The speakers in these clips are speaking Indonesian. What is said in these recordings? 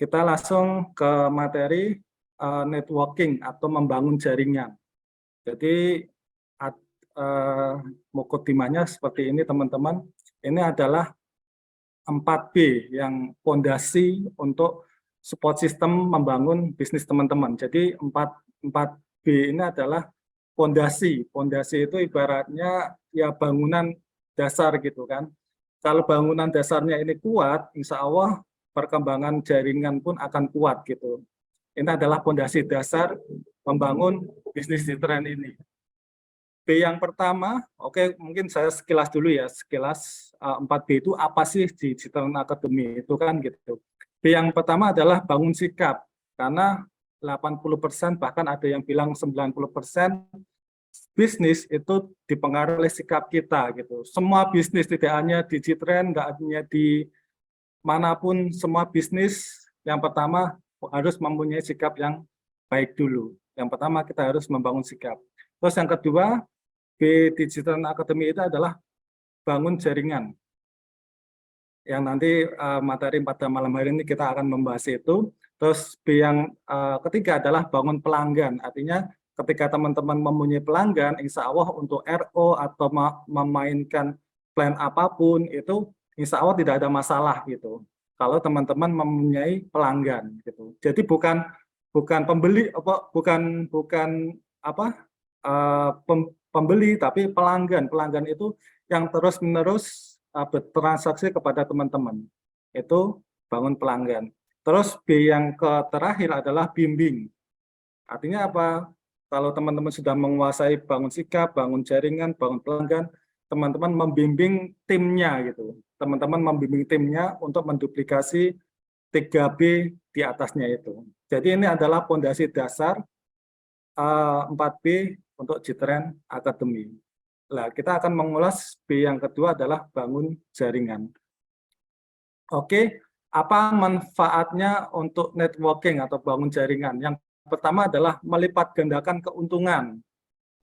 Kita langsung ke materi networking atau membangun jaringan. Jadi mukadimahnya seperti ini teman-teman. Ini adalah 4B yang fondasi untuk support system membangun bisnis teman-teman. Jadi 4B ini adalah fondasi. Fondasi itu ibaratnya ya bangunan dasar gitu kan. Kalau bangunan dasarnya ini kuat, insya Allah perkembangan jaringan pun akan kuat gitu. Ini adalah fondasi dasar membangun bisnis di tren ini. B yang pertama, oke mungkin saya sekilas dulu ya, sekilas 4B itu apa sih di Citran Academy itu kan gitu. B yang pertama adalah bangun sikap, karena 80% bahkan ada yang bilang 90% bisnis itu dipengaruhi oleh sikap kita gitu. Semua bisnis tidak hanya di Citran, nggak hanya di manapun, semua bisnis yang pertama harus mempunyai sikap yang baik dulu. Yang pertama kita harus membangun sikap. Terus yang kedua, B Digital Academy itu adalah bangun jaringan. Yang nanti materi pada malam hari ini kita akan membahas itu. Terus B yang ketiga adalah bangun pelanggan. Artinya ketika teman-teman mempunyai pelanggan, insya Allah untuk RO atau memainkan plan apapun itu insya Allah tidak ada masalah gitu. Kalau teman-teman mempunyai pelanggan gitu. Jadi bukan pembeli pembeli tapi pelanggan. Pelanggan itu yang terus-menerus bertransaksi kepada teman-teman. Itu bangun pelanggan. Terus B yang terakhir adalah bimbing. Artinya apa? Kalau teman-teman sudah menguasai bangun sikap, bangun jaringan, bangun pelanggan, teman-teman membimbing timnya gitu. Teman-teman membimbing timnya untuk menduplikasi 3B di atasnya itu. Jadi ini adalah fondasi dasar 4B untuk Citran Academy. Nah, kita akan mengulas B yang kedua adalah bangun jaringan. Oke, apa manfaatnya untuk networking atau bangun jaringan? Yang pertama adalah melipat gandakan keuntungan.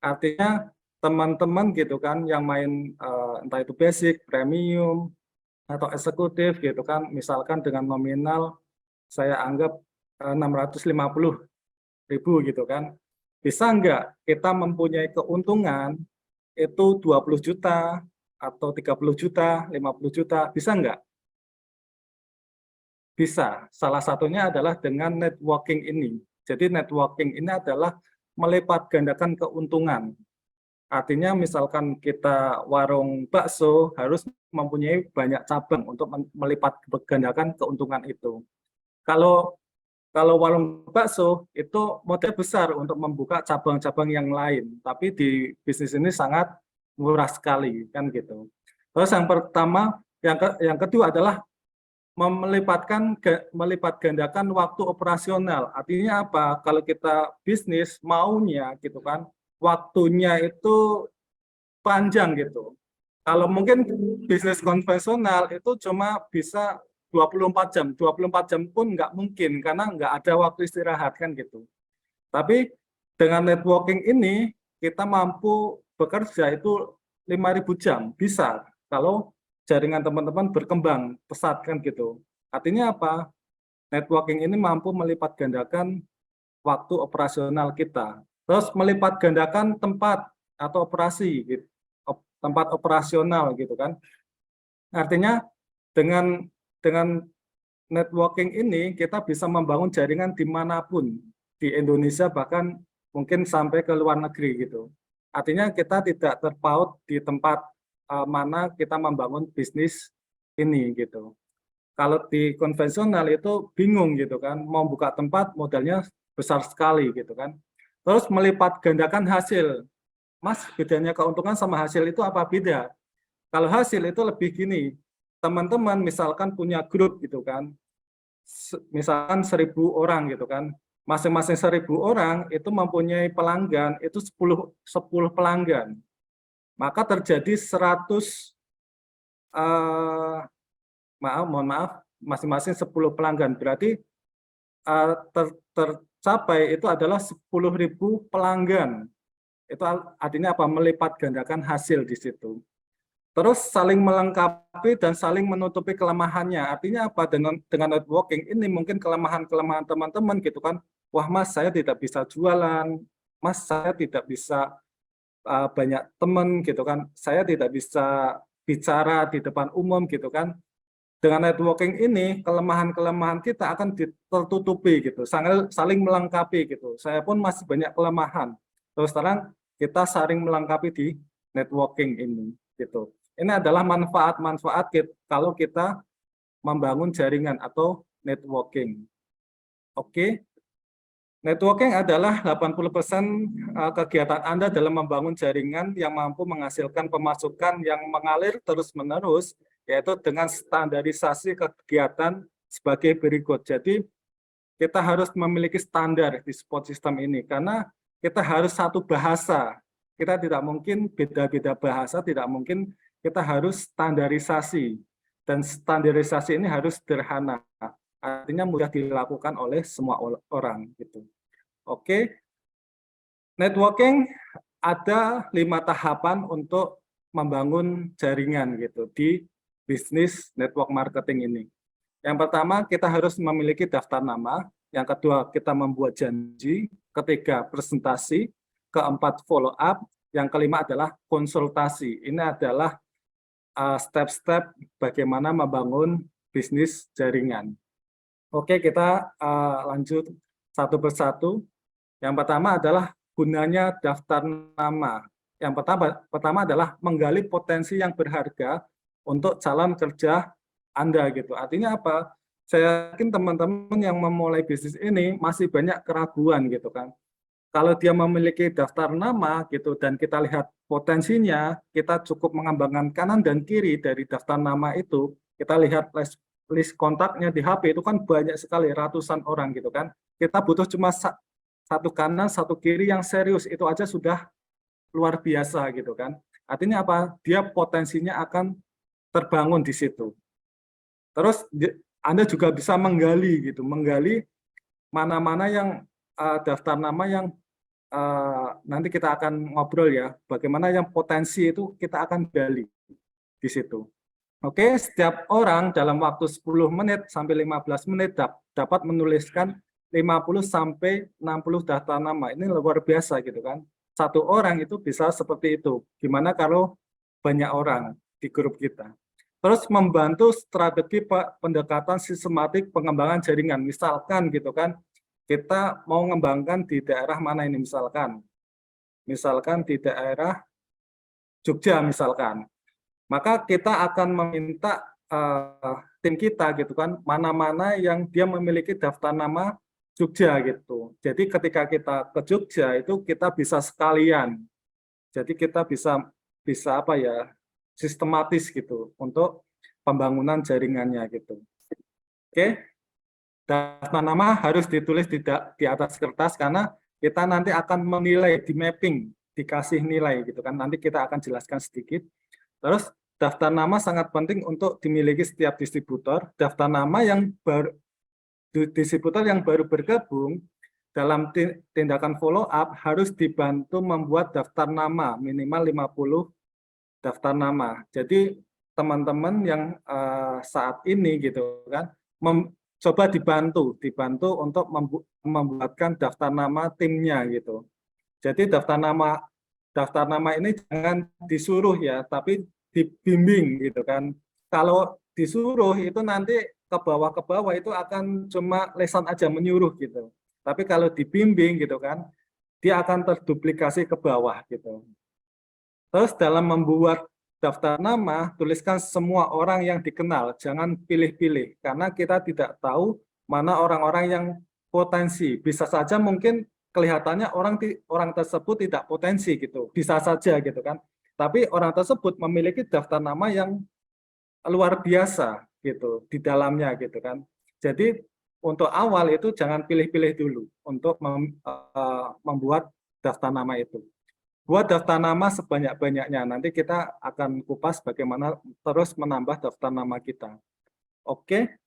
Artinya teman-teman gitu kan yang main entah itu basic, premium, atau eksekutif gitu kan, misalkan dengan nominal saya anggap 650.000 gitu kan. Bisa enggak kita mempunyai keuntungan itu 20 juta atau 30 juta, 50 juta, bisa enggak? Bisa. Salah satunya adalah dengan networking ini. Jadi networking ini adalah melipat gandakan keuntungan. Artinya misalkan kita warung bakso harus mempunyai banyak cabang untuk melipat gandakan keuntungan itu. Kalau warung bakso itu modal besar untuk membuka cabang-cabang yang lain, tapi di bisnis ini sangat murah sekali kan gitu. Terus yang pertama, yang kedua adalah melipat gandakan waktu operasional. Artinya apa? Kalau kita bisnis maunya gitu kan, waktunya itu panjang gitu. Kalau mungkin bisnis konvensional itu cuma bisa 24 jam. 24 jam pun nggak mungkin karena nggak ada waktu istirahat kan gitu. Tapi dengan networking ini kita mampu bekerja itu 5.000 jam. Bisa kalau jaringan teman-teman berkembang pesat kan gitu. Artinya apa? Networking ini mampu melipat gandakan waktu operasional kita. Terus melipat gandakan tempat atau operasi gitu. Tempat operasional gitu kan. Artinya dengan networking ini kita bisa membangun jaringan dimanapun di Indonesia, bahkan mungkin sampai ke luar negeri gitu. Artinya kita tidak terpaut di tempat mana kita membangun bisnis ini gitu. Kalau di konvensional itu bingung gitu kan, mau buka tempat modalnya besar sekali gitu kan. Terus melipat gandakan hasil. Mas, bedanya keuntungan sama hasil itu apa beda? Kalau hasil itu lebih gini, teman-teman misalkan punya grup gitu kan, misalkan 1.000 orang gitu kan, masing-masing 1.000 orang itu mempunyai pelanggan itu 10 pelanggan, maka terjadi 100 mohon maaf masing-masing 10 pelanggan, berarti tercapai itu adalah 10.000 pelanggan. Itu artinya apa? Melipat gandakan hasil di situ. Terus saling melengkapi dan saling menutupi kelemahannya. Artinya apa? Dengan networking ini mungkin kelemahan-kelemahan teman-teman gitu kan. Wah Mas, saya tidak bisa jualan. Mas, saya tidak bisa banyak teman gitu kan. Saya tidak bisa bicara di depan umum gitu kan. Dengan networking ini kelemahan-kelemahan kita akan tertutupi gitu, saling melengkapi gitu. Saya pun masih banyak kelemahan. Terus terang kita saling melengkapi di networking ini gitu. Ini adalah manfaat-manfaat kalau kita membangun jaringan atau networking. Oke. Networking adalah 80% kegiatan Anda dalam membangun jaringan yang mampu menghasilkan pemasukan yang mengalir terus-menerus, yaitu dengan standarisasi kegiatan sebagai berikut. Jadi, kita harus memiliki standar di support system ini, karena kita harus satu bahasa. Kita tidak mungkin beda-beda bahasa, tidak mungkin, kita harus standarisasi. Dan standarisasi ini harus sederhana. Artinya mudah dilakukan oleh semua orang gitu. Oke, networking ada 5 tahapan untuk membangun jaringan gitu di bisnis network marketing ini. Yang pertama, kita harus memiliki daftar nama. Yang kedua, kita membuat janji. Ketiga, presentasi. Keempat, follow up. Yang kelima adalah konsultasi. Ini adalah step-step bagaimana membangun bisnis jaringan. Oke, kita lanjut satu persatu. Yang pertama adalah gunanya daftar nama. Yang pertama adalah menggali potensi yang berharga untuk calon kerja Anda gitu. Artinya apa? Saya yakin teman-teman yang memulai bisnis ini masih banyak keraguan gitu kan. Kalau dia memiliki daftar nama gitu dan kita lihat potensinya, kita cukup mengembangkan kanan dan kiri dari daftar nama itu. Kita lihat list kontaknya di HP itu kan banyak sekali, ratusan orang gitu kan. Kita butuh cuma satu kanan, satu kiri yang serius, itu aja sudah luar biasa gitu kan. Artinya apa? Dia potensinya akan terbangun di situ. Terus Anda juga bisa menggali gitu, menggali mana-mana yang daftar nama yang nanti kita akan ngobrol ya, bagaimana yang potensi itu kita akan gali di situ. Oke, setiap orang dalam waktu 10 menit sampai 15 menit dapat menuliskan 50 sampai 60 daftar nama. Ini luar biasa gitu kan. Satu orang itu bisa seperti itu. Gimana kalau banyak orang di grup kita. Terus membantu strategi pendekatan sistematik pengembangan jaringan. Misalkan gitu kan, kita mau mengembangkan di daerah mana ini misalkan. Misalkan di daerah Jogja misalkan. Maka kita akan meminta tim kita gitu kan, mana-mana yang dia memiliki daftar nama Jogja gitu. Jadi ketika kita ke Jogja itu kita bisa sekalian. Jadi kita bisa apa ya, sistematis gitu untuk pembangunan jaringannya gitu. Oke, daftar nama harus ditulis di atas kertas karena kita nanti akan menilai di mapping, dikasih nilai gitu kan. Nanti kita akan jelaskan sedikit. Terus daftar nama sangat penting untuk dimiliki setiap distributor. Daftar nama yang distributor yang baru bergabung dalam tindakan follow up harus dibantu membuat daftar nama minimal 50 daftar nama. Jadi teman-teman yang saat ini gitu kan coba dibantu untuk membuatkan daftar nama timnya gitu. Jadi daftar nama ini jangan disuruh ya, tapi dibimbing gitu kan. Kalau disuruh itu nanti ke bawah itu akan cuma lesan aja menyuruh gitu. Tapi kalau dibimbing gitu kan, dia akan terduplikasi ke bawah gitu. Terus dalam membuat daftar nama, tuliskan semua orang yang dikenal, jangan pilih-pilih karena kita tidak tahu mana orang-orang yang potensi. Bisa saja mungkin kelihatannya orang tersebut tidak potensi gitu, bisa saja gitu kan. Tapi orang tersebut memiliki daftar nama yang luar biasa gitu di dalamnya gitu kan. Jadi untuk awal itu jangan pilih-pilih dulu untuk membuat daftar nama itu. Buat daftar nama sebanyak-banyaknya. Nanti kita akan kupas bagaimana terus menambah daftar nama kita. Oke,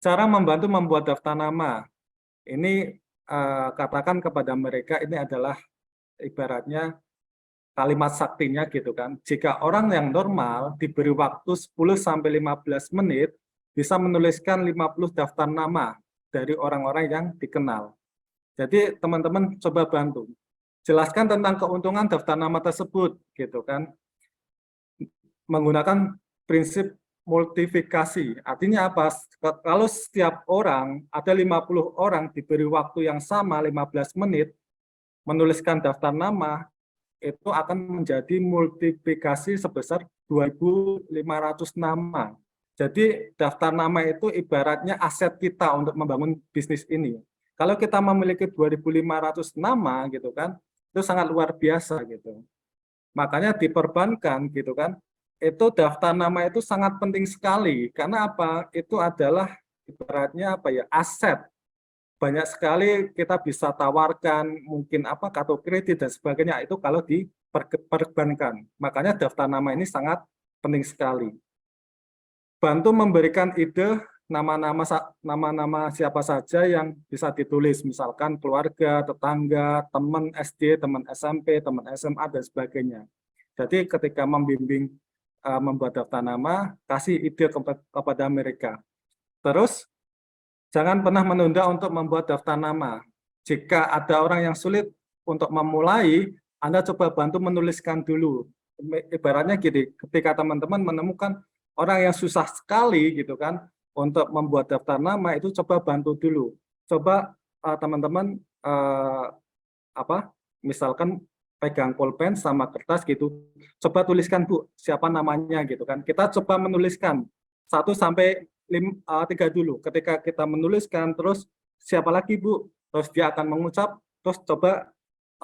cara membantu membuat daftar nama. Ini katakan kepada mereka ini adalah ibaratnya kalimat saktinya gitu kan. Jika orang yang normal diberi waktu 10-15 menit bisa menuliskan 50 daftar nama dari orang-orang yang dikenal. Jadi teman-teman coba bantu. Jelaskan tentang keuntungan daftar nama tersebut gitu kan. Menggunakan prinsip multifikasi. Artinya apa? Kalau setiap orang, ada 50 orang diberi waktu yang sama 15 menit menuliskan daftar nama, itu akan menjadi multiplikasi sebesar 2.500 nama. Jadi daftar nama itu ibaratnya aset kita untuk membangun bisnis ini. Kalau kita memiliki 2.500 nama gitu kan, itu sangat luar biasa gitu. Makanya di perbankan gitu kan, itu daftar nama itu sangat penting sekali. Karena apa? Itu adalah ibaratnya apa ya, aset. Banyak sekali kita bisa tawarkan mungkin apa kartu kredit dan sebagainya itu kalau di perbankan. Makanya daftar nama ini sangat penting sekali. Bantu memberikan ide nama-nama siapa saja yang bisa ditulis, misalkan keluarga, tetangga, teman SD, teman SMP, teman SMA dan sebagainya. Jadi ketika membimbing membuat daftar nama, kasih ide kepada mereka. Terus jangan pernah menunda untuk membuat daftar nama. Jika ada orang yang sulit untuk memulai, Anda coba bantu menuliskan dulu. Ibaratnya gini, ketika teman-teman menemukan orang yang susah sekali gitu kan untuk membuat daftar nama, itu coba bantu dulu. Coba teman-teman misalkan pegang pulpen sama kertas gitu, coba tuliskan Bu, siapa namanya gitu kan. Kita coba menuliskan 1 sampai 3 dulu. Ketika kita menuliskan terus siapa lagi Bu, terus dia akan mengucap, terus coba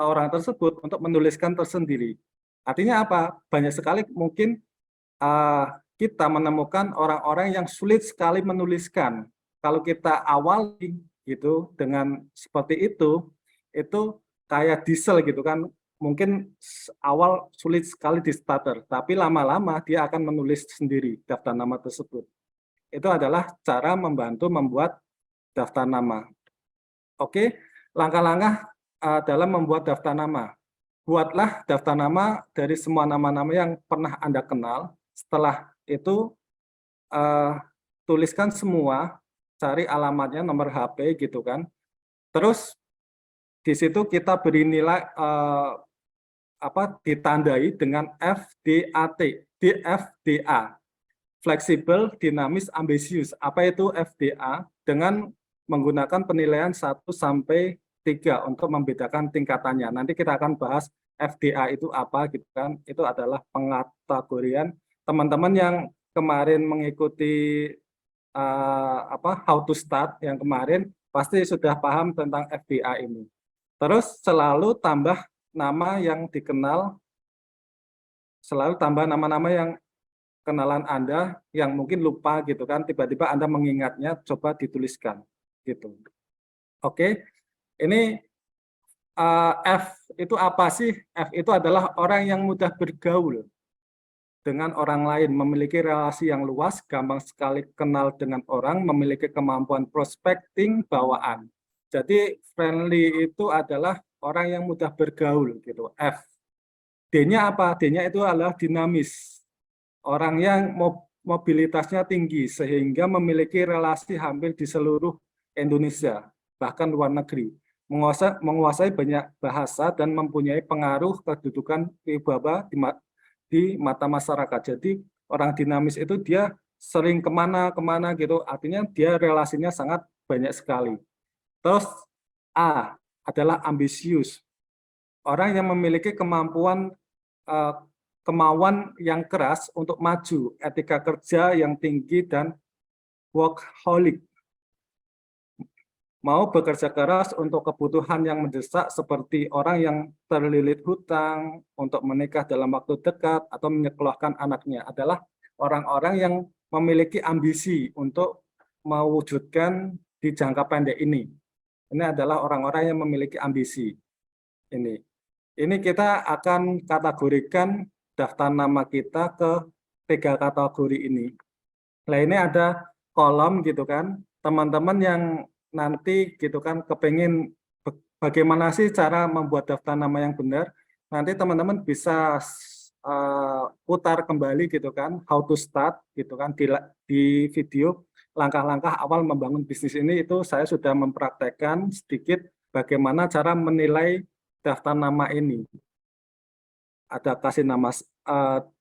orang tersebut untuk menuliskan tersendiri. Artinya apa? Banyak sekali mungkin kita menemukan orang-orang yang sulit sekali menuliskan. Kalau kita awali gitu dengan seperti itu kayak diesel gitu kan, mungkin awal sulit sekali di starter, tapi lama-lama dia akan menulis sendiri daftar nama tersebut. Itu adalah cara membantu membuat daftar nama. Oke, langkah-langkah dalam membuat daftar nama. Buatlah daftar nama dari semua nama-nama yang pernah Anda kenal. Setelah itu tuliskan semua, cari alamatnya, nomor HP gitu kan. Terus di situ kita beri nilai ditandai dengan FDAT, DFDA. Fleksibel, dinamis, ambisius. Apa itu FDA? Dengan menggunakan penilaian 1 sampai 3 untuk membedakan tingkatannya. Nanti kita akan bahas FDA itu apa gitu kan. Itu adalah pengkategorian. Teman-teman yang kemarin mengikuti how to start yang kemarin pasti sudah paham tentang FDA ini. Terus selalu tambah nama yang dikenal, selalu tambah nama-nama yang kenalan Anda yang mungkin lupa gitu kan, tiba-tiba Anda mengingatnya, coba dituliskan gitu. Oke, ini F itu apa sih? F itu adalah orang yang mudah bergaul dengan orang lain, memiliki relasi yang luas, gampang sekali kenal dengan orang, memiliki kemampuan prospecting bawaan. Jadi friendly itu adalah orang yang mudah bergaul gitu. F. D-nya apa? D-nya itu adalah dinamis. Orang yang mobilitasnya tinggi sehingga memiliki relasi hampir di seluruh Indonesia, bahkan luar negeri. Menguasai banyak bahasa dan mempunyai pengaruh kedudukan wibawa di mata masyarakat. Jadi orang dinamis itu dia sering kemana-kemana gitu, artinya dia relasinya sangat banyak sekali. Terus A adalah ambisius. Orang yang memiliki kemauan yang keras untuk maju, etika kerja yang tinggi dan workaholic. Mau bekerja keras untuk kebutuhan yang mendesak seperti orang yang terlilit hutang, untuk menikah dalam waktu dekat, atau menyekolahkan anaknya adalah orang-orang yang memiliki ambisi untuk mewujudkan di jangka pendek ini. Ini adalah orang-orang yang memiliki ambisi. Ini kita akan kategorikan daftar nama kita ke 3 kategori ini. Nah ini ada kolom gitu kan, teman-teman yang nanti gitu kan kepengen bagaimana sih cara membuat daftar nama yang benar, nanti teman-teman bisa putar kembali gitu kan, how to start gitu kan di video langkah-langkah awal membangun bisnis ini. Itu saya sudah mempraktekkan sedikit bagaimana cara menilai daftar nama ini. Ada kasih nama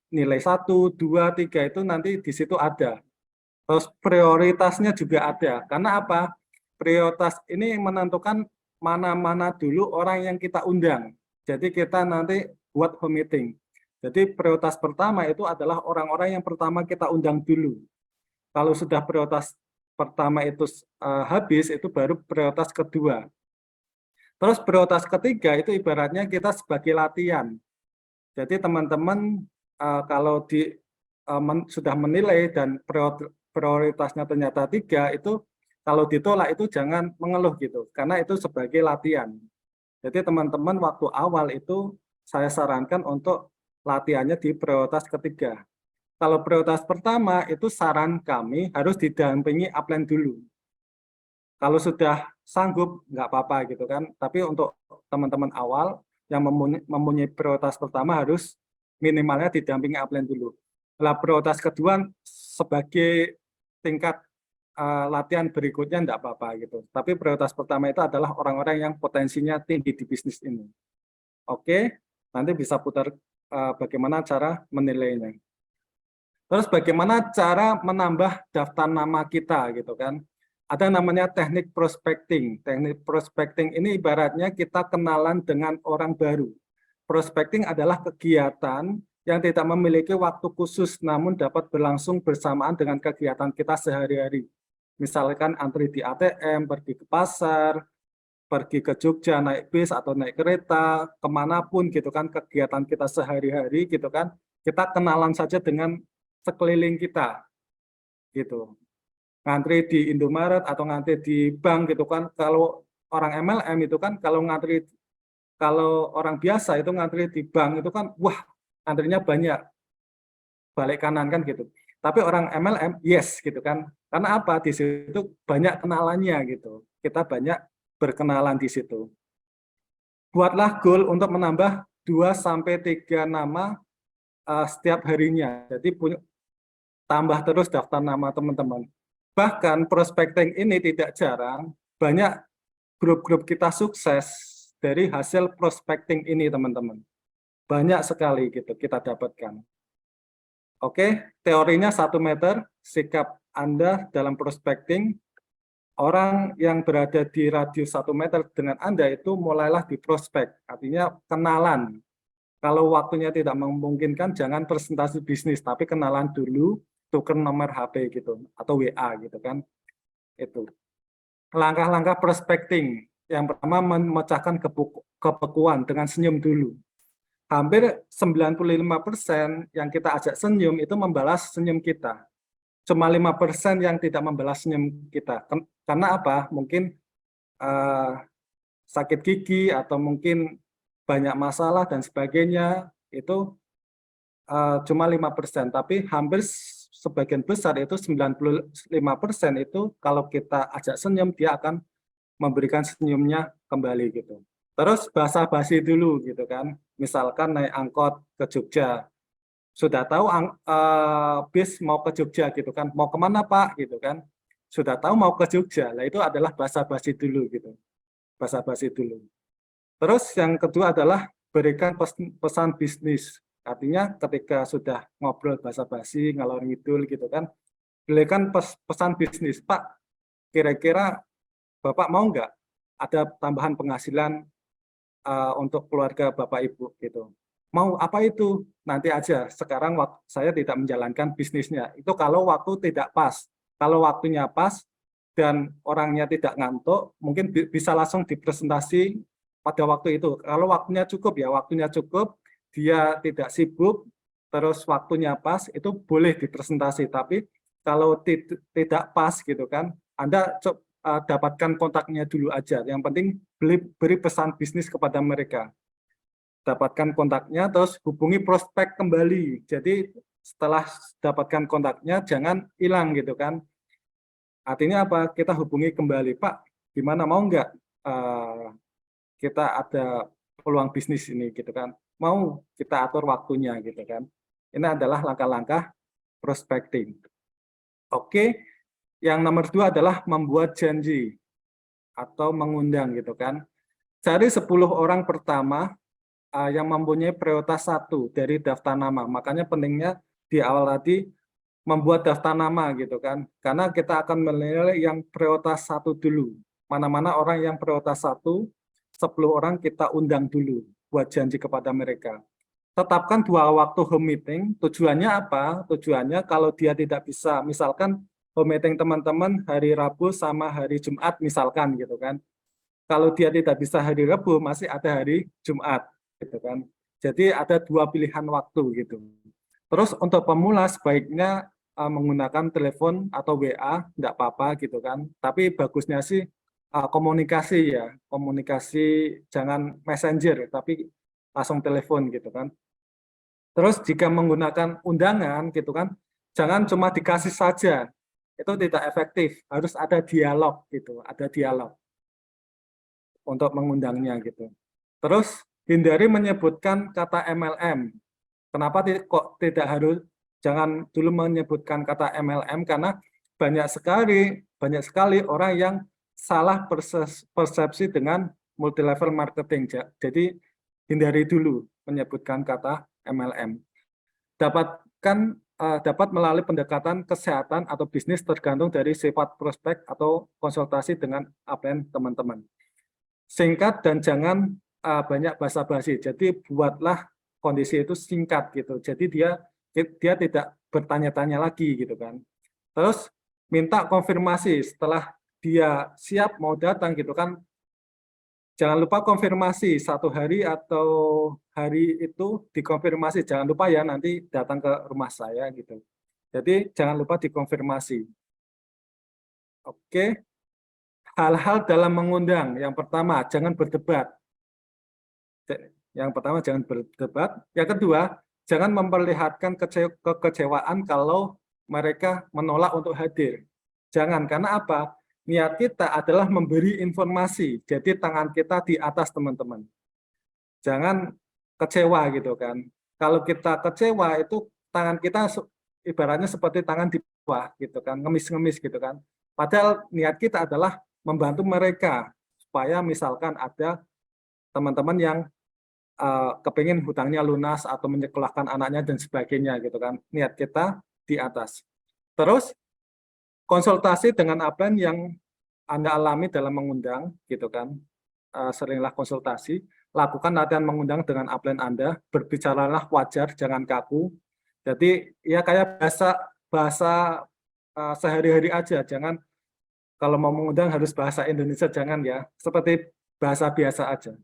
nilai 1, 2, 3 itu nanti di situ ada. Terus prioritasnya juga ada. Karena apa? Prioritas ini menentukan mana-mana dulu orang yang kita undang. Jadi kita nanti buat home meeting. Jadi prioritas pertama itu adalah orang-orang yang pertama kita undang dulu. Kalau sudah prioritas pertama itu habis, itu baru prioritas kedua. Terus prioritas ketiga itu ibaratnya kita sebagai latihan. Jadi teman-teman kalau sudah menilai dan prioritasnya ternyata 3, itu kalau ditolak itu jangan mengeluh gitu, karena itu sebagai latihan. Jadi teman-teman waktu awal itu saya sarankan untuk latihannya di prioritas ketiga. Kalau prioritas pertama itu saran kami harus didampingi upline dulu. Kalau sudah sanggup nggak apa-apa gitu kan, tapi untuk teman-teman awal yang mempunyai prioritas pertama harus minimalnya didampingi upline dulu. Nah, prioritas kedua sebagai tingkat latihan berikutnya enggak apa-apa gitu. Tapi prioritas pertama itu adalah orang-orang yang potensinya tinggi di bisnis ini. Oke, nanti bisa putar bagaimana cara menilainya. Terus bagaimana cara menambah daftar nama kita gitu kan. Ada namanya teknik prospecting. Teknik prospecting ini ibaratnya kita kenalan dengan orang baru. Prospecting adalah kegiatan yang tidak memiliki waktu khusus namun dapat berlangsung bersamaan dengan kegiatan kita sehari-hari. Misalkan antri di ATM, pergi ke pasar, pergi ke Jogja naik bis atau naik kereta, kemanapun gitu kan, kegiatan kita sehari-hari gitu kan, kita kenalan saja dengan sekeliling kita gitu. Ngantri di Indomaret atau ngantri di bank gitu kan, kalau orang MLM itu kan kalau orang biasa itu ngantri di bank itu kan wah antrinya banyak, balik kanan kan gitu. Tapi orang MLM yes gitu kan. Karena apa? Di situ banyak kenalannya gitu. Kita banyak berkenalan di situ. Buatlah goal untuk menambah 2 sampai 3 nama setiap harinya. Jadi tambah terus daftar nama teman-teman. Bahkan prospecting ini tidak jarang, banyak grup-grup kita sukses dari hasil prospecting ini teman-teman. Banyak sekali gitu kita dapatkan. Oke, teorinya 1 meter, sikap Anda dalam prospecting, orang yang berada di radius 1 meter dengan Anda itu mulailah di prospek, artinya kenalan. Kalau waktunya tidak memungkinkan, jangan presentasi bisnis, tapi kenalan dulu, tuker nomor HP gitu, atau WA gitu kan. Itu. Langkah-langkah prospecting. Yang pertama memecahkan kebekuan dengan senyum dulu. Hampir 95% yang kita ajak senyum itu membalas senyum kita. Cuma 5% yang tidak membalas senyum kita. Karena apa? Mungkin sakit gigi atau mungkin banyak masalah dan sebagainya, itu cuma 5%. Tapi hampir sebagian besar itu 95% itu kalau kita ajak senyum, dia akan memberikan senyumnya kembali gitu. Terus basa-basi dulu gitu kan. Misalkan naik angkot ke Jogja, sudah tahu bis mau ke Jogja gitu kan, mau kemana Pak gitu kan, sudah tahu mau ke Jogja, nah itu adalah basa-basi dulu gitu, basa-basi dulu. Terus yang kedua adalah berikan pesan bisnis, artinya ketika sudah ngobrol basa-basi, ngalor ngidul gitu kan, berikan pesan bisnis, Pak, kira-kira Bapak mau nggak ada tambahan penghasilan untuk keluarga Bapak Ibu gitu. Mau apa itu? Nanti aja, sekarang saya tidak menjalankan bisnisnya. Itu kalau waktu tidak pas. Kalau waktunya pas dan orangnya tidak ngantuk, mungkin bisa langsung dipresentasi pada waktu itu. Kalau waktunya cukup ya, waktunya cukup, dia tidak sibuk, terus waktunya pas, itu boleh dipresentasi. Tapi kalau tidak pas gitu kan, Anda dapatkan kontaknya dulu aja. Yang penting beri pesan bisnis kepada mereka. Dapatkan kontaknya, terus hubungi prospek kembali. Jadi setelah dapatkan kontaknya, jangan hilang gitu kan. Artinya apa? Kita hubungi kembali, Pak, gimana mau nggak kita ada peluang bisnis ini gitu kan. mau kita atur waktunya gitu kan. Ini adalah langkah-langkah prospecting. Oke, yang nomor 2 adalah membuat janji atau mengundang gitu kan. Cari 10 orang pertama yang mempunyai prioritas 1 dari daftar nama. Makanya pentingnya di awal tadi membuat daftar nama gitu kan. Karena kita akan menilai yang prioritas 1 dulu. Mana-mana orang yang prioritas 1, 10 orang kita undang dulu buat janji kepada mereka. Tetapkan 2 waktu home meeting. Tujuannya apa? Tujuannya kalau dia tidak bisa, misalkan home meeting teman-teman hari Rabu sama hari Jumat misalkan gitu kan. Kalau dia tidak bisa hari Rabu, masih ada hari Jumat gitu kan. Jadi ada 2 pilihan waktu gitu. Terus untuk pemula sebaiknya menggunakan telepon atau WA, enggak apa-apa gitu kan. Tapi bagusnya sih komunikasi ya, komunikasi jangan messenger tapi langsung telepon gitu kan. Terus jika menggunakan undangan gitu kan, jangan cuma dikasih saja, itu tidak efektif, harus ada dialog gitu, ada dialog untuk mengundangnya gitu. Terus hindari menyebutkan kata MLM. Kenapa kok tidak harus, jangan dulu menyebutkan kata MLM karena banyak sekali orang yang salah persepsi dengan multi level marketing. Jadi hindari dulu menyebutkan kata MLM. Dapat melalui pendekatan kesehatan atau bisnis tergantung dari sifat prospek atau konsultasi dengan upline teman-teman. Singkat dan jangan banyak basa-basi. Jadi buatlah kondisi itu singkat gitu. Jadi dia tidak bertanya-tanya lagi gitu kan. Terus minta konfirmasi setelah dia siap mau datang gitu kan. Jangan lupa konfirmasi 1 hari atau hari itu dikonfirmasi. Jangan lupa ya nanti datang ke rumah saya gitu. Jadi jangan lupa dikonfirmasi. Oke. Hal-hal dalam mengundang. Yang pertama, jangan berdebat. Yang pertama, jangan berdebat. Yang kedua, jangan memperlihatkan kekecewaan kalau mereka menolak untuk hadir. Jangan, karena apa? Niat kita adalah memberi informasi. Jadi tangan kita di atas teman-teman. Jangan kecewa gitu kan. Kalau kita kecewa itu tangan kita ibaratnya seperti tangan di bawah gitu kan, ngemis-ngemis gitu kan. Padahal niat kita adalah membantu mereka supaya misalkan ada teman-teman yang kepingin hutangnya lunas atau menyekolahkan anaknya dan sebagainya gitu kan. Niat kita di atas. Terus konsultasi dengan upline yang Anda alami dalam mengundang gitu kan. Seringlah konsultasi, lakukan latihan mengundang dengan upline Anda, berbicaralah wajar, jangan kaku. Jadi ya kayak bahasa sehari-hari aja, jangan kalau mau mengundang harus bahasa Indonesia, jangan ya, seperti bahasa biasa aja.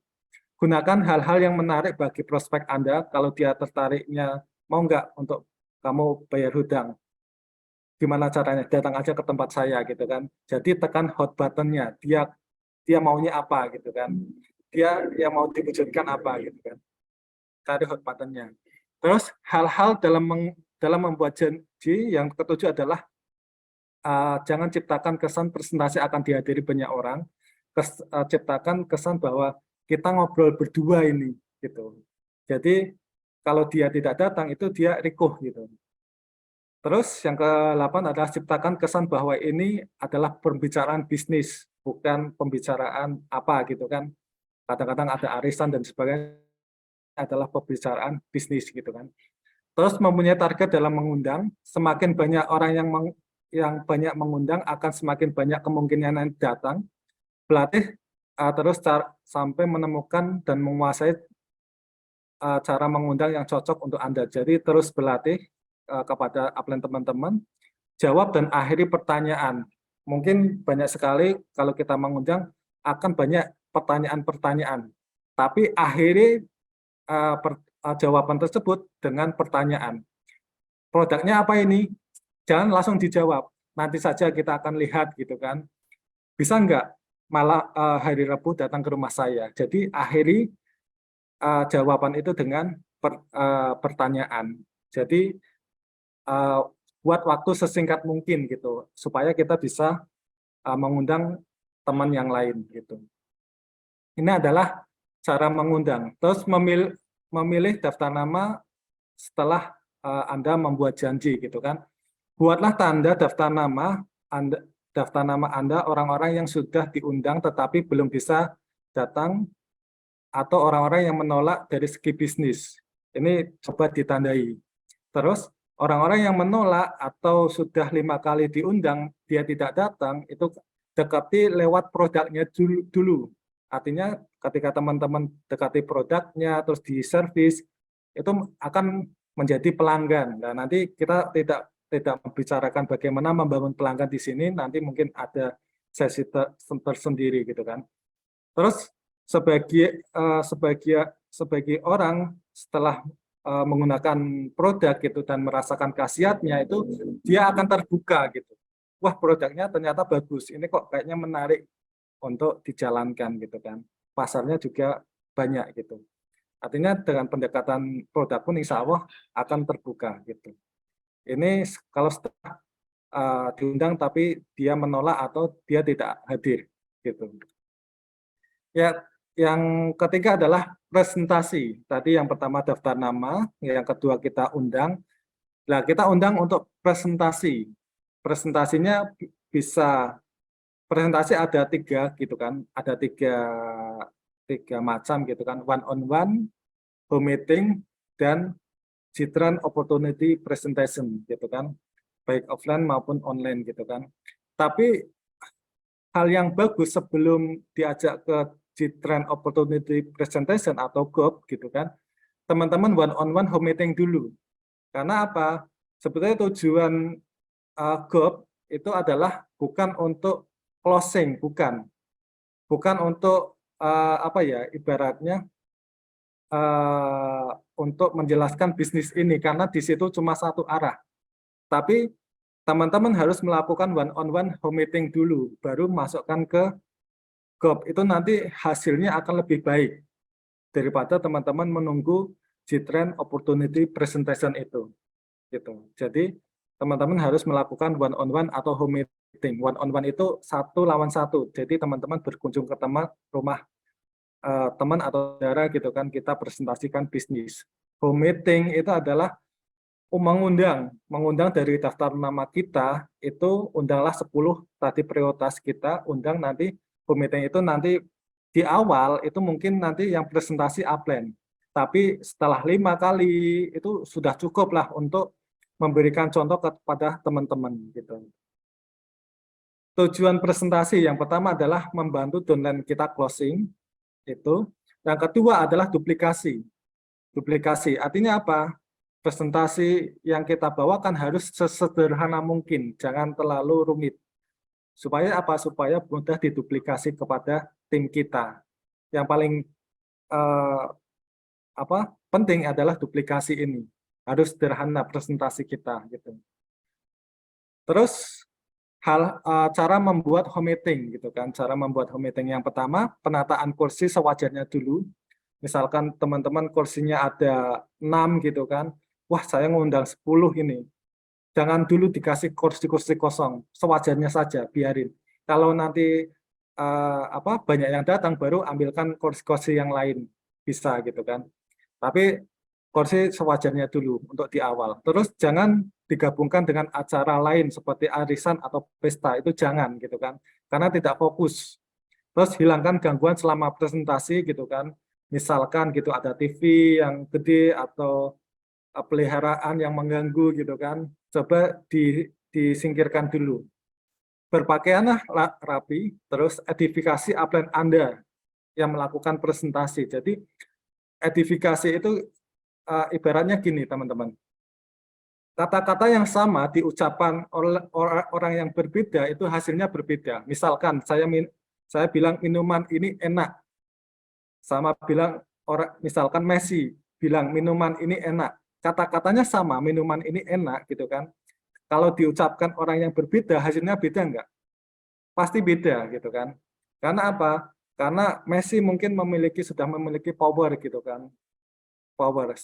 Gunakan hal-hal yang menarik bagi prospek Anda, kalau dia tertariknya, mau nggak untuk kamu bayar hutang. Gimana caranya? Datang aja ke tempat saya gitu kan. Jadi tekan hot button-nya, dia maunya apa gitu kan. Dia yang mau diwujudkan apa gitu kan. Cari hot button-nya. Terus hal-hal dalam membuat janji yang ketujuh adalah jangan ciptakan kesan presentasi akan dihadiri banyak orang, ciptakan kesan bahwa kita ngobrol berdua ini gitu. Jadi kalau dia tidak datang itu dia rikuh gitu. Terus yang ke-8 adalah ciptakan kesan bahwa ini adalah pembicaraan bisnis, bukan pembicaraan apa gitu kan. Kadang-kadang ada arisan dan sebagainya, adalah pembicaraan bisnis gitu kan. Terus mempunyai target dalam mengundang, semakin banyak orang yang banyak mengundang akan semakin banyak kemungkinan yang datang. Berlatih terus sampai menemukan dan menguasai cara mengundang yang cocok untuk Anda. Jadi terus berlatih kepada upline teman-teman, jawab dan akhiri pertanyaan. Mungkin banyak sekali kalau kita mengundang akan banyak pertanyaan-pertanyaan. Tapi akhiri jawaban tersebut dengan pertanyaan. Produknya apa ini? Jangan langsung dijawab. Nanti saja kita akan lihat gitu kan. Bisa enggak malah hari Rabu datang ke rumah saya. Jadi akhiri jawaban itu dengan pertanyaan. Jadi buat waktu sesingkat mungkin gitu supaya kita bisa mengundang teman yang lain gitu. Ini adalah cara mengundang. Terus memilih daftar nama setelah Anda membuat janji gitu kan. Buatlah tanda daftar nama Anda orang-orang yang sudah diundang tetapi belum bisa datang atau orang-orang yang menolak dari segi bisnis. Ini coba ditandai. Terus orang-orang yang menolak atau sudah 5 kali diundang, dia tidak datang, itu dekati lewat produknya dulu. Artinya ketika teman-teman dekati produknya, terus di servis, itu akan menjadi pelanggan. Nah, nanti kita tidak membicarakan bagaimana membangun pelanggan di sini, nanti mungkin ada sesi tersendiri gitu kan. Terus sebagai orang setelah menggunakan produk gitu dan merasakan khasiatnya itu dia akan terbuka gitu. Wah, produknya ternyata bagus. Ini kok kayaknya menarik untuk dijalankan gitu kan. Pasarnya juga banyak gitu. Artinya dengan pendekatan produk pun insya Allah akan terbuka gitu. Ini kalau setelah diundang tapi dia menolak atau dia tidak hadir gitu. Ya, yang ketiga adalah presentasi. Tadi yang pertama daftar nama, yang kedua kita undang. Nah, kita undang untuk presentasi. Presentasinya bisa, presentasi ada 3 gitu kan, ada tiga macam gitu kan, one on one, home meeting, dan Citran opportunity presentation gitu kan, baik offline maupun online gitu kan. Tapi hal yang bagus sebelum diajak ke Citran opportunity presentation atau GOP gitu kan, teman-teman one on one home meeting dulu. Karena apa? Sebetulnya tujuan GOP itu adalah bukan untuk closing, bukan untuk apa ya, ibaratnya untuk menjelaskan bisnis ini, karena di situ cuma satu arah. Tapi teman-teman harus melakukan one on one home meeting dulu, baru masukkan ke GOP. Itu nanti hasilnya akan lebih baik daripada teman-teman menunggu Citran opportunity presentation itu. Gitu. Jadi teman-teman harus melakukan one on one atau home meeting. One on one itu 1 lawan 1. Jadi teman-teman berkunjung ke rumah teman atau saudara gitu kan, kita presentasikan bisnis. Home meeting itu adalah mengundang dari daftar nama kita, itu undanglah 10 tadi prioritas kita, undang nanti home meeting itu nanti di awal itu mungkin nanti yang presentasi upline. Tapi setelah 5 kali itu sudah cukup lah untuk memberikan contoh kepada teman-teman gitu. Tujuan presentasi yang pertama adalah membantu downline kita closing itu. Yang kedua adalah duplikasi. Duplikasi artinya apa? Presentasi yang kita bawakan harus sesederhana mungkin, jangan terlalu rumit. Supaya apa? Supaya mudah diduplikasi kepada tim kita. Yang paling penting adalah duplikasi ini. Harus sederhana presentasi kita gitu. Terus cara membuat home meeting gitu kan. Cara membuat home meeting yang pertama, penataan kursi sewajarnya dulu. Misalkan teman-teman kursinya ada 6 gitu kan. Wah, saya ngundang 10 ini. Jangan dulu dikasih kursi-kursi kosong, sewajarnya saja, biarin. Kalau nanti banyak yang datang, baru ambilkan kursi-kursi yang lain, bisa gitu kan. Tapi kursi sewajarnya dulu untuk di awal. Terus jangan digabungkan dengan acara lain seperti arisan atau pesta, itu jangan gitu kan, karena tidak fokus. Terus hilangkan gangguan selama presentasi gitu kan. Misalkan gitu ada TV yang gede atau peliharaan yang mengganggu gitu kan, coba disingkirkan dulu. Berpakaianlah rapi, terus edifikasi upline Anda yang melakukan presentasi. Jadi edifikasi itu ibaratnya gini teman-teman, kata-kata yang sama diucapkan oleh orang yang berbeda itu hasilnya berbeda. Misalkan saya bilang minuman ini enak, sama bilang misalkan Messi bilang minuman ini enak, kata-katanya sama, minuman ini enak gitu kan. Kalau diucapkan orang yang berbeda, hasilnya beda enggak? Pasti beda gitu kan. Karena apa? Karena Messi mungkin sudah memiliki power gitu kan. Power.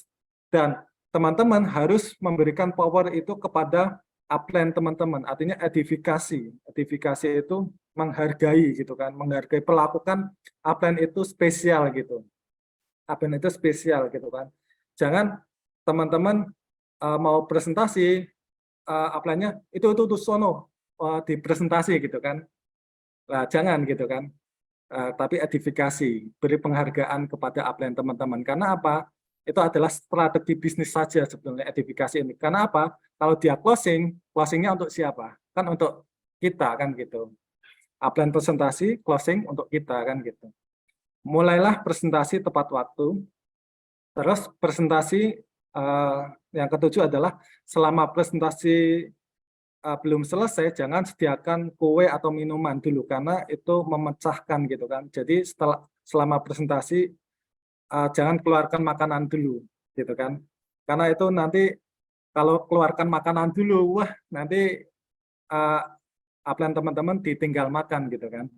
Dan teman-teman harus memberikan power itu kepada upline teman-teman. Artinya edifikasi. Edifikasi itu menghargai gitu kan. Menghargai, perlakukan upline itu spesial gitu. upline itu spesial gitu kan. Jangan teman-teman mau presentasi upline-nya itu sono di presentasi gitu kan. Nah, jangan gitu kan. Tapi edifikasi, beri penghargaan kepada upline teman-teman. Karena apa? Itu adalah strategi bisnis saja sebenarnya edifikasi ini. Karena apa? Kalau dia closingnya untuk siapa? Kan untuk kita kan gitu. Upline presentasi, closing untuk kita kan gitu. Mulailah presentasi tepat waktu. Terus presentasi yang ketujuh adalah selama presentasi belum selesai, jangan sediakan kue atau minuman dulu karena itu memecahkan gitu kan. Jadi selama presentasi jangan keluarkan makanan dulu gitu kan. Karena itu nanti kalau keluarkan makanan dulu, wah nanti upline teman-teman ditinggal makan gitu kan.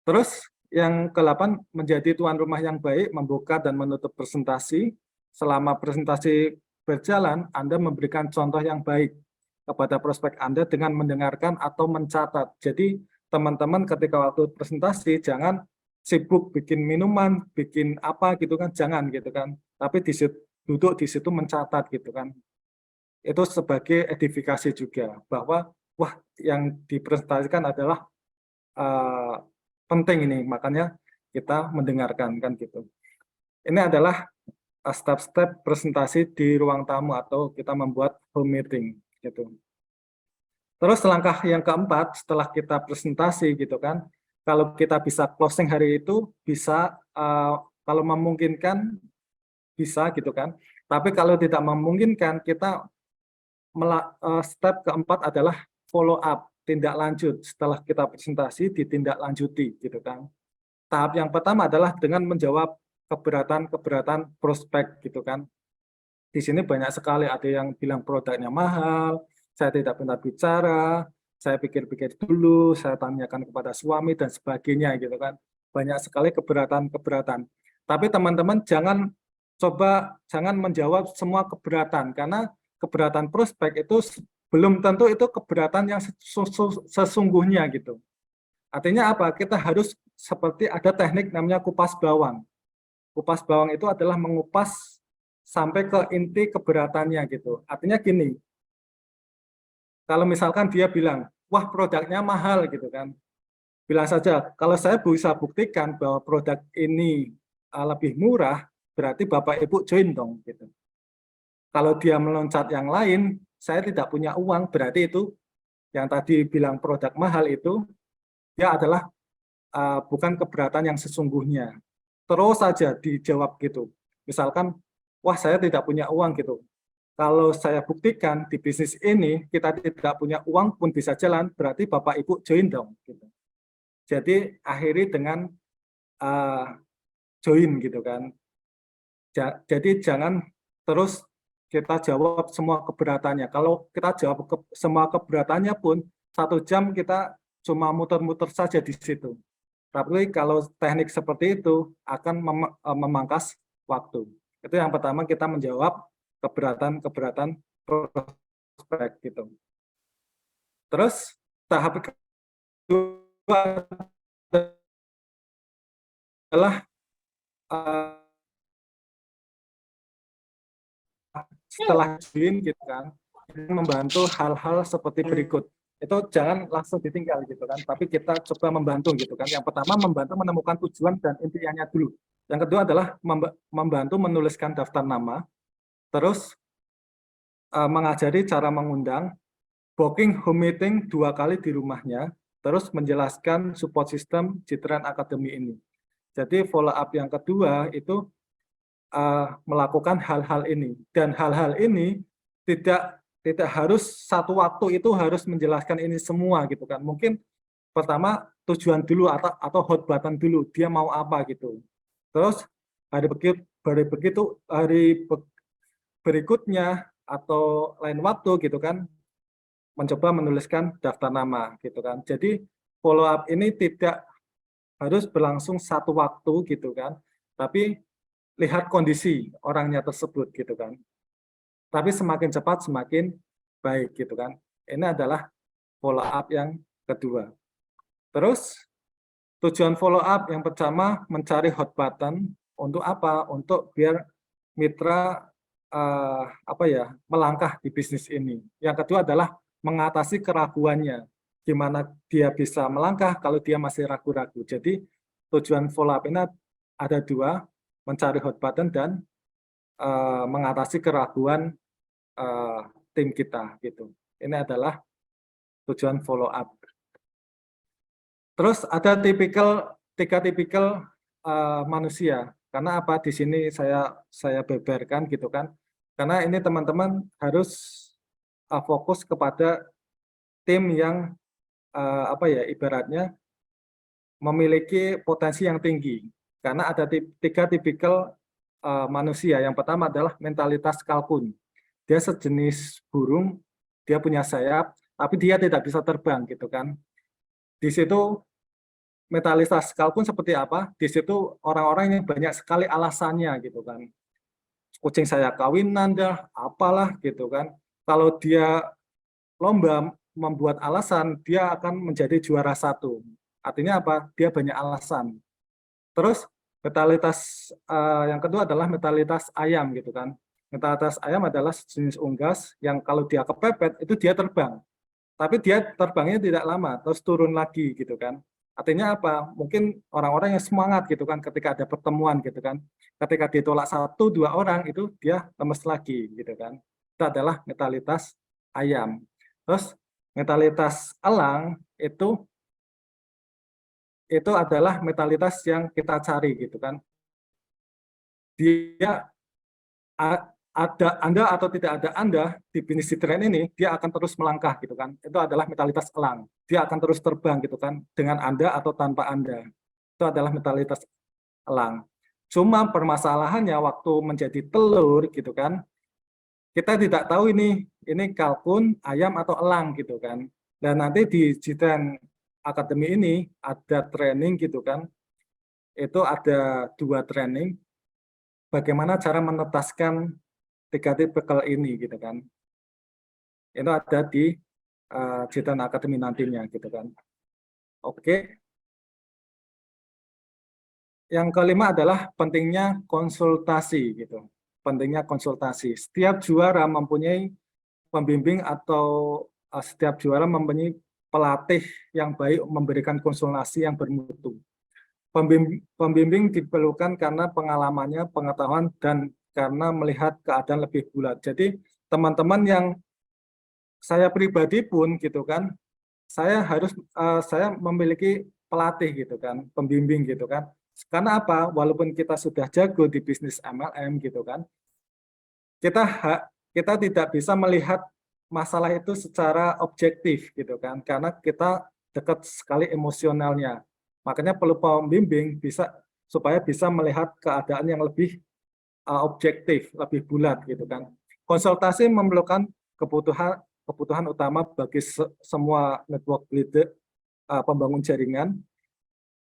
Terus yang ke-8, menjadi tuan rumah yang baik, membuka dan menutup presentasi. Selama presentasi berjalan, Anda memberikan contoh yang baik kepada prospek Anda dengan mendengarkan atau mencatat. Jadi teman-teman ketika waktu presentasi jangan sibuk bikin minuman, bikin apa gitu kan, jangan gitu kan. Tapi duduk di situ mencatat gitu kan. Itu sebagai edifikasi juga bahwa wah yang dipresentasikan adalah penting ini, makanya kita mendengarkan kan gitu. Ini adalah step-step presentasi di ruang tamu atau kita membuat home meeting gitu. Terus langkah yang keempat setelah kita presentasi gitu kan, kalau kita bisa closing hari itu bisa kalau memungkinkan bisa gitu kan. Tapi kalau tidak memungkinkan kita step keempat adalah follow up, tindak lanjut setelah kita presentasi ditindaklanjuti gitu kan. Tahap yang pertama adalah dengan menjawab keberatan-keberatan prospek gitu kan. Di sini banyak sekali, ada yang bilang produknya mahal, saya tidak pernah bicara, saya pikir-pikir dulu, saya tanyakan kepada suami dan sebagainya gitu kan. Banyak sekali keberatan-keberatan. Tapi teman-teman jangan menjawab semua keberatan karena keberatan prospek itu belum tentu itu keberatan yang sesungguhnya gitu. Artinya apa? Kita harus seperti ada teknik namanya kupas bawang. Kupas bawang itu adalah mengupas sampai ke inti keberatannya gitu. Artinya gini, kalau misalkan dia bilang, wah produknya mahal gitu kan, bilang saja, kalau saya bisa buktikan bahwa produk ini lebih murah, berarti Bapak Ibu join dong gitu. Kalau dia meloncat yang lain, saya tidak punya uang, berarti itu yang tadi bilang produk mahal itu dia adalah bukan keberatan yang sesungguhnya. Terus saja dijawab gitu. Misalkan, wah saya tidak punya uang gitu. Kalau saya buktikan di bisnis ini kita tidak punya uang pun bisa jalan, berarti Bapak Ibu join dong. Gitu. Jadi akhiri dengan join gitu kan. Jadi jangan terus kita jawab semua keberatannya. Kalau kita jawab semua keberatannya pun 1 jam kita cuma muter-muter saja di situ. Tapi kalau teknik seperti itu akan memangkas waktu. Itu yang pertama, kita menjawab keberatan-keberatan prospek gitu. Terus tahap kedua adalah setelah join gitu kan, membantu hal-hal seperti berikut. Itu jangan langsung ditinggal gitu kan, tapi kita coba membantu gitu kan. Yang pertama membantu menemukan tujuan dan intinya dulu. Yang kedua adalah membantu menuliskan daftar nama, terus mengajari cara mengundang, booking home meeting 2 kali di rumahnya, terus menjelaskan support system Citran Academy ini. Jadi follow up yang kedua itu melakukan hal-hal ini, dan hal-hal ini tidak harus satu waktu itu harus menjelaskan ini semua gitu kan. Mungkin pertama tujuan dulu atau hot button dulu, dia mau apa gitu. Terus hari berikutnya atau lain waktu gitu kan, mencoba menuliskan daftar nama gitu kan. Jadi follow up ini tidak harus berlangsung satu waktu gitu kan, tapi lihat kondisi orangnya tersebut gitu kan. Tapi semakin cepat semakin baik gitu kan. Ini adalah follow up yang kedua. Terus tujuan follow up yang pertama mencari hot button, Untuk apa? Untuk biar mitra melangkah di bisnis ini. Yang kedua adalah mengatasi keraguannya. Gimana dia bisa melangkah kalau dia masih ragu-ragu. Jadi tujuan follow up ini ada dua, mencari hot button dan mengatasi keraguan tim kita gitu. Ini adalah tujuan follow up. Terus ada tiga tipikal manusia. Karena apa di sini saya beberkan gitu kan? Karena ini teman-teman harus fokus kepada tim yang ibaratnya memiliki potensi yang tinggi. Karena ada tiga tipikal manusia. Yang pertama adalah mentalitas kalkun. Dia sejenis burung, dia punya sayap, tapi dia tidak bisa terbang gitu kan. Di situ mentalitas kalkun seperti apa? Di situ orang-orang yang banyak sekali alasannya gitu kan. Kucing saya kawinan dah, apalah gitu kan. Kalau dia lomba membuat alasan, dia akan menjadi juara satu. Artinya apa? Dia banyak alasan. Terus mentalitas yang kedua adalah mentalitas ayam gitu kan. Mentalitas ayam adalah jenis unggas yang kalau dia kepepet itu dia terbang. Tapi dia terbangnya tidak lama, terus turun lagi gitu kan. Artinya apa? Mungkin orang-orang yang semangat gitu kan ketika ada pertemuan gitu kan. Ketika ditolak satu dua orang itu dia lemes lagi gitu kan. Itu adalah mentalitas ayam. Terus mentalitas elang itu adalah mentalitas yang kita cari gitu kan. Dia ada Anda atau tidak ada Anda di bisnis tren ini, dia akan terus melangkah gitu kan. Itu adalah mentalitas elang. Dia akan terus terbang gitu kan, dengan Anda atau tanpa Anda. Itu adalah mentalitas elang. Cuma permasalahannya waktu menjadi telur gitu kan, kita tidak tahu ini kalkun, ayam atau elang gitu kan. Dan nanti di G10 Academy ini ada training gitu kan. Itu ada 2 training bagaimana cara menetaskan tiga tipikal ini gitu kan. Itu ada di G10 Academy nantinya gitu kan. Oke. Yang kelima adalah pentingnya konsultasi gitu. Pentingnya konsultasi. Setiap juara mempunyai pembimbing atau setiap juara mempunyai pelatih yang baik memberikan konsultasi yang bermutu. Pembimbing diperlukan karena pengalamannya, pengetahuan, dan karena melihat keadaan lebih bulat. Jadi teman-teman yang saya pribadi pun gitu kan, saya memiliki pelatih gitu kan, pembimbing gitu kan. Karena apa? Walaupun kita sudah jago di bisnis MLM gitu kan, kita kita tidak bisa melihat masalah itu secara objektif gitu kan, karena kita dekat sekali emosionalnya. Makanya perlu pembimbing supaya bisa melihat keadaan yang lebih objektif, lebih bulat gitu kan. Konsultasi memerlukan kebutuhan utama bagi semua network leader, pembangun jaringan,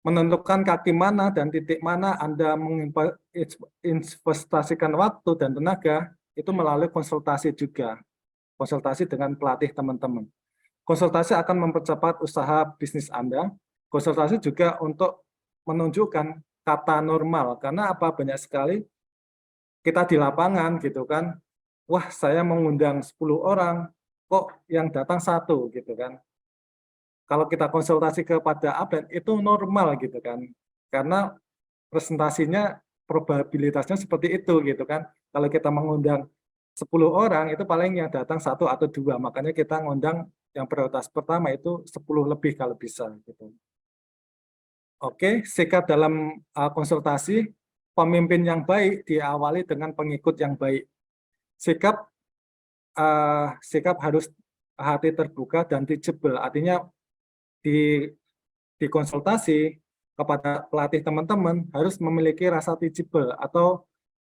menentukan kaki mana dan titik mana Anda menginvestasikan waktu dan tenaga itu melalui konsultasi juga. Konsultasi dengan pelatih teman-teman. Konsultasi akan mempercepat usaha bisnis Anda. Konsultasi juga untuk menunjukkan kata normal. Karena apa? Banyak sekali kita di lapangan gitu kan. Wah, saya mengundang 10 orang, kok yang datang 1 gitu kan. Kalau kita konsultasi kepada upline itu normal gitu kan. Karena presentasinya probabilitasnya seperti itu gitu kan. Kalau kita mengundang 10 orang itu paling yang datang 1 atau 2. Makanya kita ngundang yang prioritas pertama itu 10 lebih kalau bisa gitu. Oke, sikap dalam konsultasi, pemimpin yang baik diawali dengan pengikut yang baik. Sikap harus hati terbuka dan teachable. Artinya di konsultasi kepada pelatih teman-teman harus memiliki rasa teachable atau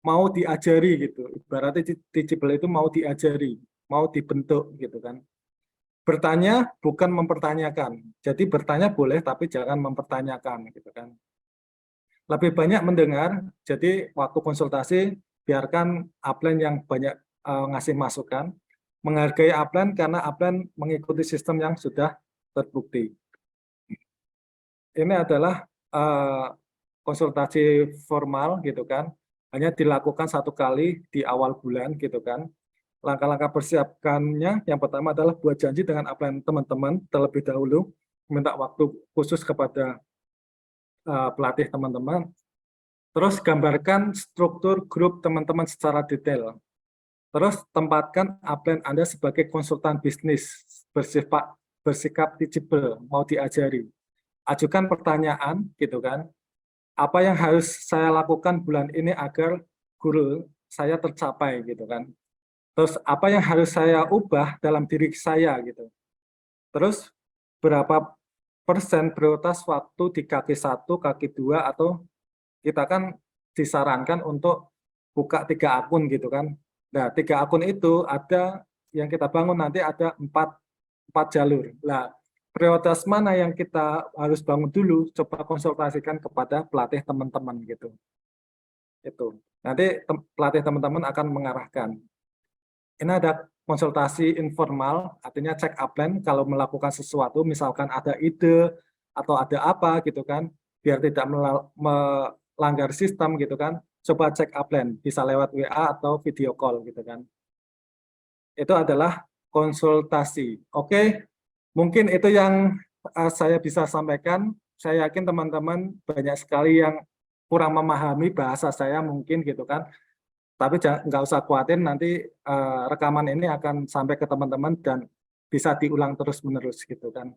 mau diajari gitu. Ibaratnya teachable itu mau diajari, mau dibentuk gitu kan. Bertanya bukan mempertanyakan. Jadi bertanya boleh tapi jangan mempertanyakan gitu kan. Lebih banyak mendengar. Jadi waktu konsultasi biarkan upline yang banyak ngasih masukan. Menghargai upline karena upline mengikuti sistem yang sudah terbukti. Ini adalah konsultasi formal gitu kan, hanya dilakukan 1 kali di awal bulan gitu kan. Langkah-langkah persiapkannya yang pertama adalah buat janji dengan upline teman-teman terlebih dahulu, minta waktu khusus kepada pelatih teman-teman, terus gambarkan struktur grup teman-teman secara detail. Terus tempatkan upline Anda sebagai konsultan bisnis bersikap teachable, mau diajari. Ajukan pertanyaan gitu kan, apa yang harus saya lakukan bulan ini agar guru saya tercapai gitu kan. Terus apa yang harus saya ubah dalam diri saya gitu. Terus berapa persen prioritas waktu di kaki 1, kaki 2, atau kita kan disarankan untuk buka 3 akun gitu kan. Nah, 3 akun itu ada yang kita bangun nanti ada 4 jalur. Nah, prioritas mana yang kita harus bangun dulu, coba konsultasikan kepada pelatih teman-teman gitu. Itu. Nanti pelatih teman-teman akan mengarahkan. Ini ada konsultasi informal, artinya check upline kalau melakukan sesuatu, misalkan ada ide atau ada apa gitu kan, biar tidak melanggar sistem gitu kan, coba check upline, bisa lewat WA atau video call gitu kan. Itu adalah konsultasi. Oke, mungkin itu yang saya bisa sampaikan. Saya yakin teman-teman banyak sekali yang kurang memahami bahasa saya mungkin gitu kan. Tapi nggak usah khawatir, nanti rekaman ini akan sampai ke teman-teman dan bisa diulang terus-menerus gitu kan.